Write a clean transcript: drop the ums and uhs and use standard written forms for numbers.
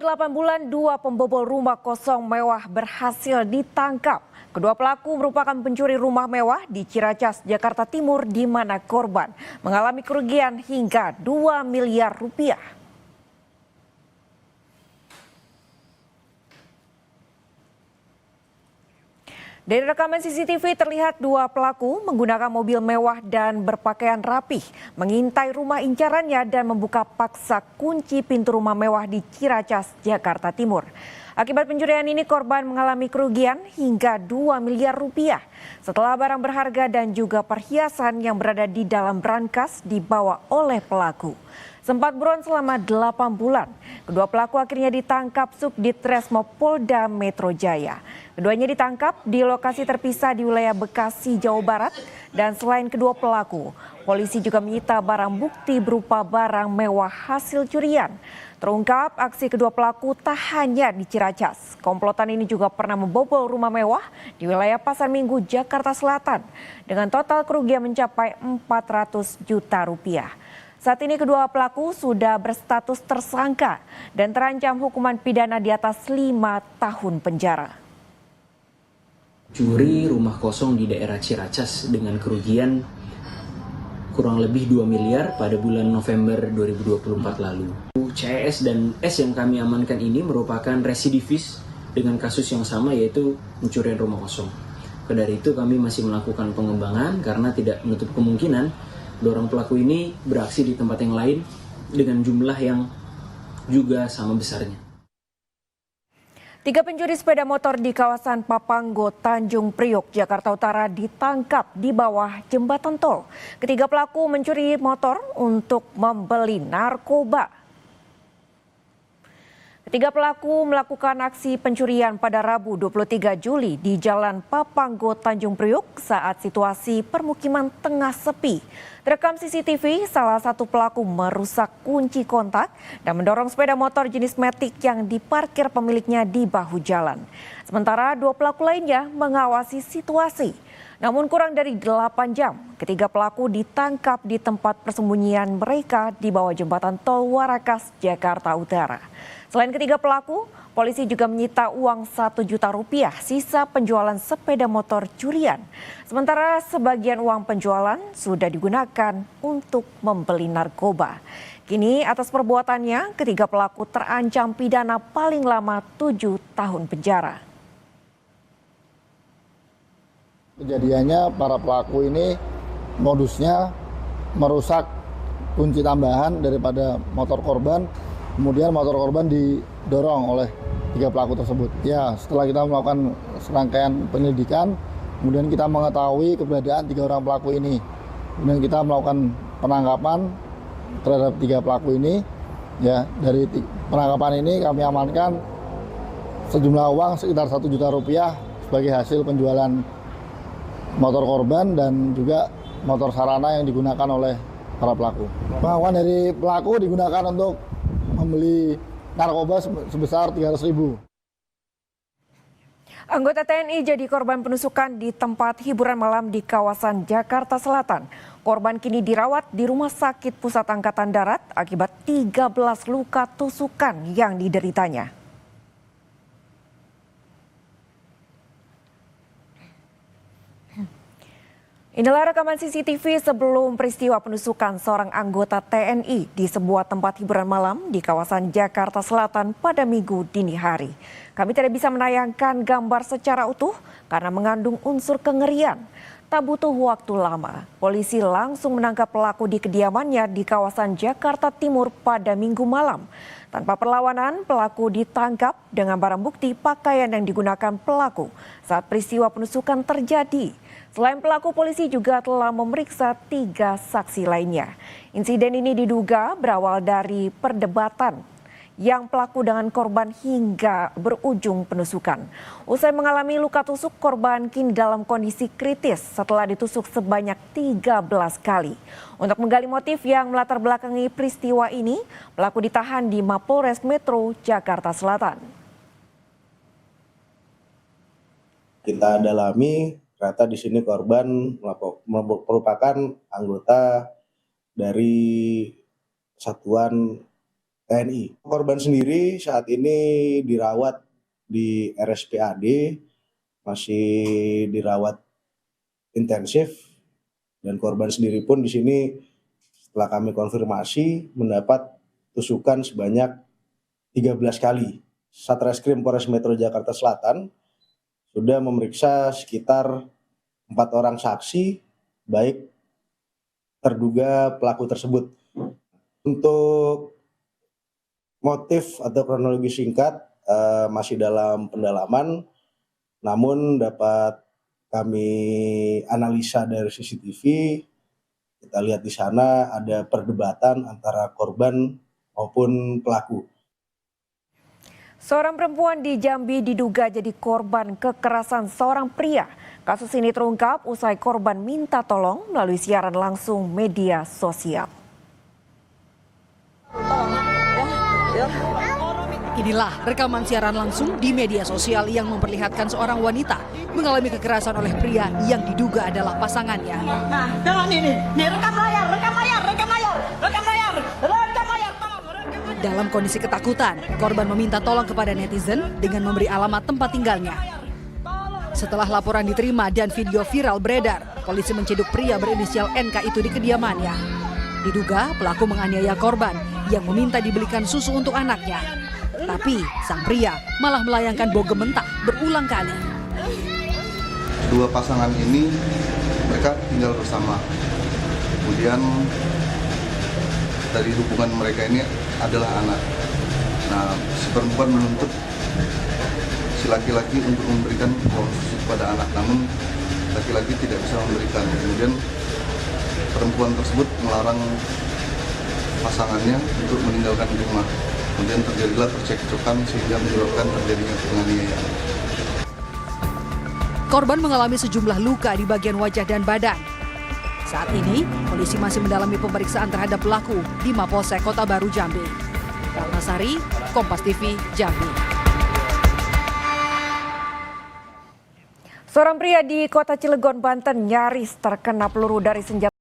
8 bulan, dua pembobol rumah kosong mewah berhasil ditangkap. Kedua pelaku merupakan pencuri rumah mewah di Ciracas, Jakarta Timur, di mana korban mengalami kerugian hingga 2 miliar rupiah. Dari rekaman CCTV terlihat dua pelaku menggunakan mobil mewah dan berpakaian rapih, mengintai rumah incarannya dan membuka paksa kunci pintu rumah mewah di Ciracas, Jakarta Timur. Akibat pencurian ini korban mengalami kerugian hingga 2 miliar rupiah setelah barang berharga dan juga perhiasan yang berada di dalam brankas dibawa oleh pelaku. Sempat buron selama 8 bulan, kedua pelaku akhirnya ditangkap Subdit Resmo Polda Metro Jaya. Keduanya ditangkap di lokasi terpisah di wilayah Bekasi, Jawa Barat. Dan selain kedua pelaku, polisi juga menyita barang bukti berupa barang mewah hasil curian. Terungkap aksi kedua pelaku tak hanya di Ciracas. Komplotan ini juga pernah membobol rumah mewah di wilayah Pasar Minggu, Jakarta Selatan. Dengan total kerugian mencapai 400 juta rupiah. Saat ini kedua pelaku sudah berstatus tersangka dan terancam hukuman pidana di atas 5 tahun penjara. Curi rumah kosong di daerah Ciracas dengan kerugian kurang lebih 2 miliar pada bulan November 2024 lalu. CS dan S yang kami amankan ini merupakan residivis dengan kasus yang sama, yaitu pencurian rumah kosong. Dari itu kami masih melakukan pengembangan karena tidak menutup kemungkinan dorong pelaku ini beraksi di tempat yang lain dengan jumlah yang juga sama besarnya. 3 pencuri sepeda motor di kawasan Papanggo, Tanjung Priok, Jakarta Utara ditangkap di bawah jembatan tol. Ketiga pelaku mencuri motor untuk membeli narkoba. Ketiga pelaku melakukan aksi pencurian pada Rabu 23 Juli di Jalan Papanggo, Tanjung Priok saat situasi permukiman tengah sepi. Terekam CCTV, salah satu pelaku merusak kunci kontak dan mendorong sepeda motor jenis Matic yang diparkir pemiliknya di bahu jalan. Sementara dua pelaku lainnya mengawasi situasi. Namun kurang dari 8 jam, ketiga pelaku ditangkap di tempat persembunyian mereka di bawah jembatan tol Warakas, Jakarta Utara. Selain ketiga pelaku, polisi juga menyita uang 1 juta rupiah sisa penjualan sepeda motor curian. Sementara sebagian uang penjualan sudah digunakan untuk membeli narkoba. Kini atas perbuatannya, ketiga pelaku terancam pidana paling lama 7 tahun penjara. Kejadiannya para pelaku ini modusnya merusak kunci tambahan daripada motor korban. Kemudian motor korban didorong oleh 3 pelaku tersebut. Ya, setelah kita melakukan serangkaian penyelidikan, kemudian kita mengetahui keberadaan 3 orang pelaku ini. Kemudian kita melakukan penangkapan terhadap 3 pelaku ini. Ya, dari penangkapan ini kami amankan sejumlah uang sekitar 1 juta rupiah sebagai hasil penjualan motor korban dan juga motor sarana yang digunakan oleh para pelaku. Pengakuan dari pelaku digunakan untuk membeli narkoba sebesar 300.000. Anggota TNI jadi korban penusukan di tempat hiburan malam di kawasan Jakarta Selatan. Korban kini dirawat di Rumah Sakit Pusat Angkatan Darat akibat 13 luka tusukan yang dideritanya. Inilah rekaman CCTV sebelum peristiwa penusukan seorang anggota TNI di sebuah tempat hiburan malam di kawasan Jakarta Selatan pada Minggu dini hari. Kami tidak bisa menayangkan gambar secara utuh karena mengandung unsur kengerian. Tak butuh waktu lama, polisi langsung menangkap pelaku di kediamannya di kawasan Jakarta Timur pada Minggu malam. Tanpa perlawanan, pelaku ditangkap dengan barang bukti pakaian yang digunakan pelaku saat peristiwa penusukan terjadi. Selain pelaku, polisi juga telah memeriksa 3 saksi lainnya. Insiden ini diduga berawal dari perdebatan yang pelaku dengan korban hingga berujung penusukan. Usai mengalami luka tusuk, korban kini dalam kondisi kritis setelah ditusuk sebanyak 13 kali. Untuk menggali motif yang melatar belakangi peristiwa ini, pelaku ditahan di Mapolres Metro Jakarta Selatan. Kita dalami, ternyata di sini korban merupakan anggota dari Satuan TNI. Korban sendiri saat ini dirawat di RSPAD, masih dirawat intensif, dan korban sendiri pun di sini setelah kami konfirmasi mendapat tusukan sebanyak 13 kali. Satreskrim Polres Metro Jakarta Selatan sudah memeriksa sekitar 4 orang saksi, baik terduga pelaku tersebut. Untuk motif atau kronologi singkat masih dalam pendalaman, namun dapat kami analisa dari CCTV. Kita lihat di sana ada perdebatan antara korban maupun pelaku. Seorang perempuan di Jambi diduga jadi korban kekerasan seorang pria. Kasus ini terungkap usai korban minta tolong melalui siaran langsung media sosial. Inilah rekaman siaran langsung di media sosial yang memperlihatkan seorang wanita mengalami kekerasan oleh pria yang diduga adalah pasangannya. Nah, dengan ini rekam layar. Dalam kondisi ketakutan, korban meminta tolong kepada netizen dengan memberi alamat tempat tinggalnya. Setelah laporan diterima dan video viral beredar, polisi menciduk pria berinisial NK itu di kediamannya. Diduga pelaku menganiaya korban yang meminta dibelikan susu untuk anaknya. Tapi sang pria malah melayangkan bogem mentah berulang kali. Dua pasangan ini mereka tinggal bersama. Kemudian dari hubungan mereka ini adalah anak. Nah, si perempuan menuntut si laki-laki untuk memberikan uang susu kepada anak, namun laki-laki tidak bisa memberikan. Kemudian perempuan tersebut melarang pasangannya untuk meninggalkan rumah. Kemudian terjadilah percekcokan sehingga menyebabkan terjadinya penganiayaan. Korban mengalami sejumlah luka di bagian wajah dan badan. Saat ini, polisi masih mendalami pemeriksaan terhadap pelaku di Mapolsek Kota Baru Jambi. Ratnasari, Kompas TV, Jambi. Seorang pria di Kota Cilegon, Banten nyaris terkena peluru dari senjata